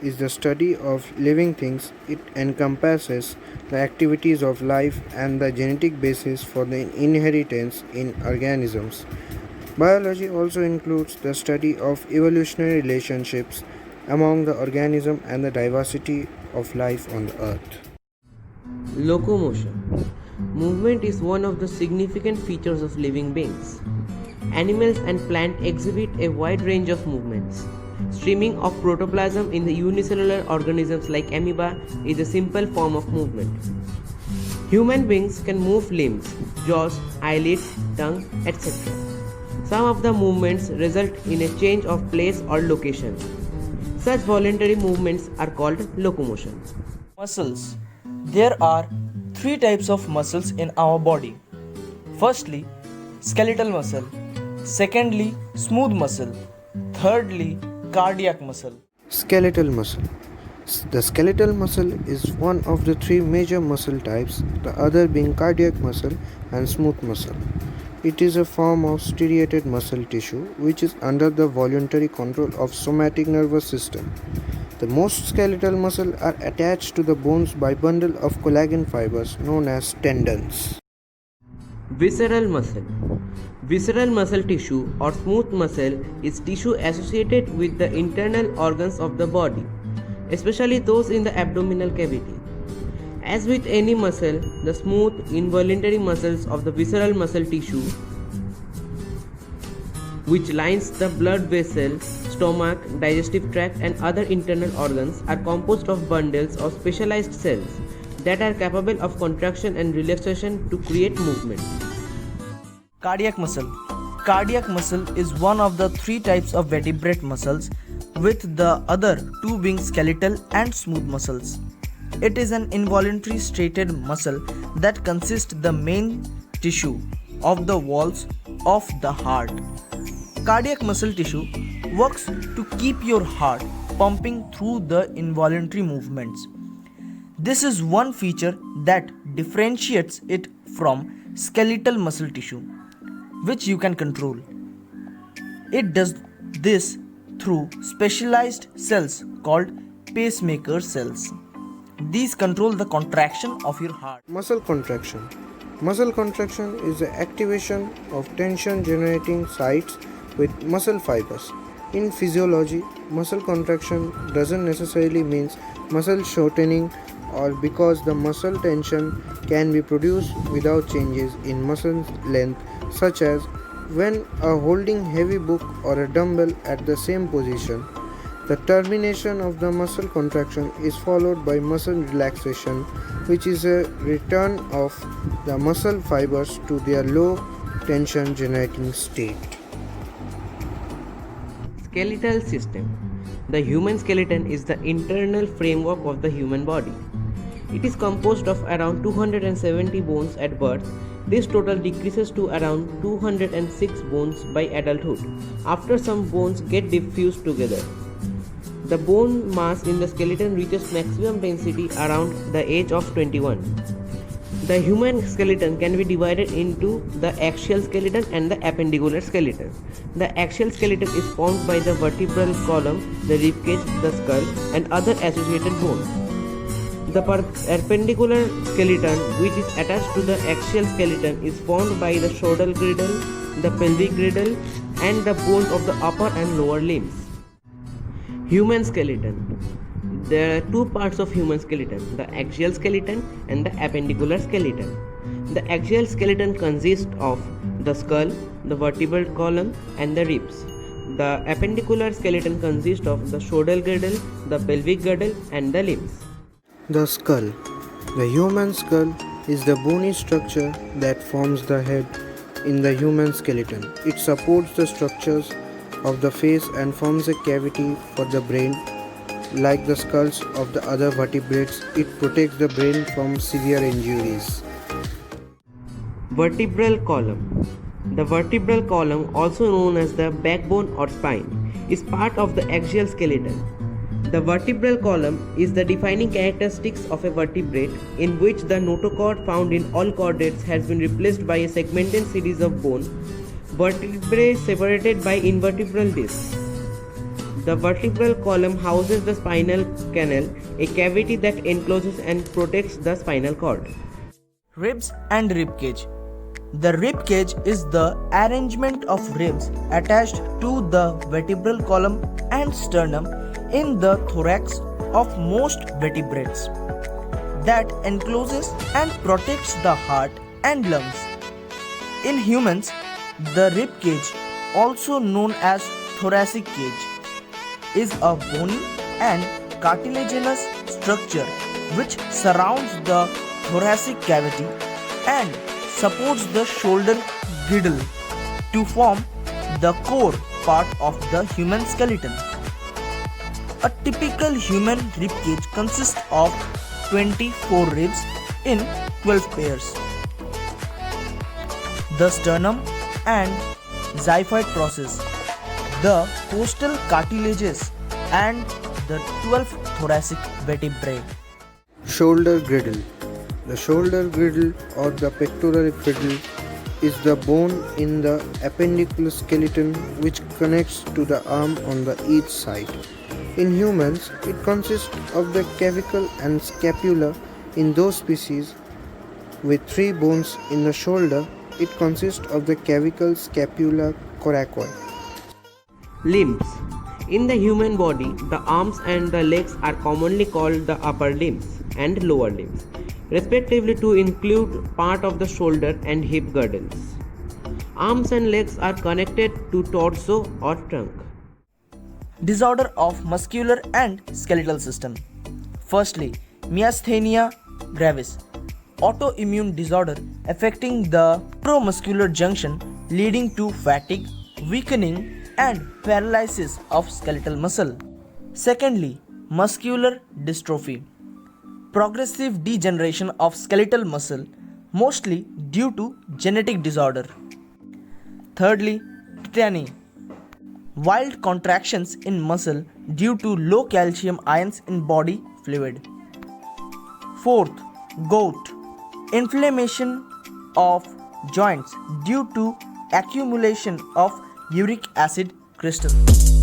is the study of living things. It encompasses the activities of life and the genetic basis for the inheritance in organisms. Biology also includes the study of evolutionary relationships among the organism and the diversity of life on the earth. Locomotion. Movement is one of the significant features of living beings. Animals and plants exhibit a wide range of movements. Streaming of protoplasm in the unicellular organisms like amoeba is a simple form of movement. Human beings can move limbs, jaws, eyelids, tongue, etc. Some of the movements result in a change of place or location. Such voluntary movements are called locomotion. Muscles. There are three types of muscles in our body. Firstly, skeletal muscle. Secondly, smooth muscle. Thirdly, cardiac muscle. Skeletal muscle. The skeletal muscle is one of the three major muscle types, the other being cardiac muscle and smooth muscle. It is a form of striated muscle tissue which is under the voluntary control of somatic nervous system. The most skeletal muscle are attached to the bones by bundle of collagen fibers known as tendons. Visceral muscle. Visceral muscle tissue or smooth muscle is tissue associated with the internal organs of the body, especially those in the abdominal cavity. As with any muscle, the smooth, involuntary muscles of the visceral muscle tissue, which lines the blood vessel, stomach, digestive tract, and other internal organs, are composed of bundles of specialized cells that are capable of contraction and relaxation to create movement. Cardiac muscle. Cardiac muscle is one of the three types of vertebrate muscles, with the other two being skeletal and smooth muscles. It is an involuntary striated muscle that consists the main tissue of the walls of the heart. Cardiac muscle tissue works to keep your heart pumping through the involuntary movements. This is one feature that differentiates it from skeletal muscle tissue, which you can control. It does this through specialized cells called pacemaker cells. These control the contraction of your heart. Muscle contraction. Muscle contraction is the activation of tension generating sites with muscle fibers. In physiology, muscle contraction doesn't necessarily mean muscle shortening or because the muscle tension can be produced without changes in muscle length, such as when holding heavy book or a dumbbell at the same position. The termination of the muscle contraction is followed by muscle relaxation, which is a return of the muscle fibers to their low tension generating state. Skeletal system. The human skeleton is the internal framework of the human body. It is composed of around 270 bones at birth. This total decreases to around 206 bones by adulthood, after some bones get fused together. The bone mass in the skeleton reaches maximum density around the age of 21. The human skeleton can be divided into the axial skeleton and the appendicular skeleton. The axial skeleton is formed by the vertebral column, the ribcage, the skull, and other associated bones. The perpendicular skeleton, which is attached to the axial skeleton, is formed by the shoulder girdle, the pelvic girdle, and the bones of the upper and lower limbs. Human skeleton. There are two parts of human skeleton, the axial skeleton and the appendicular skeleton. The axial skeleton consists of the skull, the vertebral column, and the ribs. The appendicular skeleton consists of the shoulder girdle, the pelvic girdle, and the limbs. The skull. The human skull is the bony structure that forms the head in the human skeleton. It supports the structures of the face and forms a cavity for the brain. Like the skulls of the other vertebrates, it protects the brain from severe injuries. Vertebral column. The vertebral column, also known as the backbone or spine, is part of the axial skeleton. The vertebral column is the defining characteristics of a vertebrate, in which the notochord found in all chordates has been replaced by a segmented series of bone vertebrae separated by invertebral discs. The vertebral column houses the spinal canal, a cavity that encloses and protects the spinal cord. Ribs and rib cage. The rib cage is the arrangement of ribs attached to the vertebral column and sternum in the thorax of most vertebrates that encloses and protects the heart and lungs. In humans, the rib cage, also known as thoracic cage, is a bony and cartilaginous structure which surrounds the thoracic cavity and supports the shoulder girdle to form the core part of the human skeleton. A typical human rib cage consists of 24 ribs in 12 pairs. The sternum and xiphoid process, the costal cartilages, and the 12 thoracic vertebrae. Shoulder girdle. The shoulder girdle or the pectoral girdle is the bone in the appendicular skeleton which connects to the arm on the each side. In humans, it consists of the clavicle and scapula. In those species with 3 bones in the shoulder, it consists of the clavicle, scapula, coracoid. Limbs. In the human body, the arms and the legs are commonly called the upper limbs and lower limbs, respectively, to include part of the shoulder and hip girdles. Arms and legs are connected to torso or trunk. Disorder of muscular and skeletal system. Firstly, myasthenia gravis, autoimmune disorder affecting the neuromuscular junction leading to fatigue, weakening and paralysis of skeletal muscle. Secondly, muscular dystrophy, progressive degeneration of skeletal muscle, mostly due to genetic disorder. Thirdly, tetany, wild contractions in muscle due to low calcium ions in body fluid. Fourth, gout, inflammation of joints due to accumulation of uric acid crystals.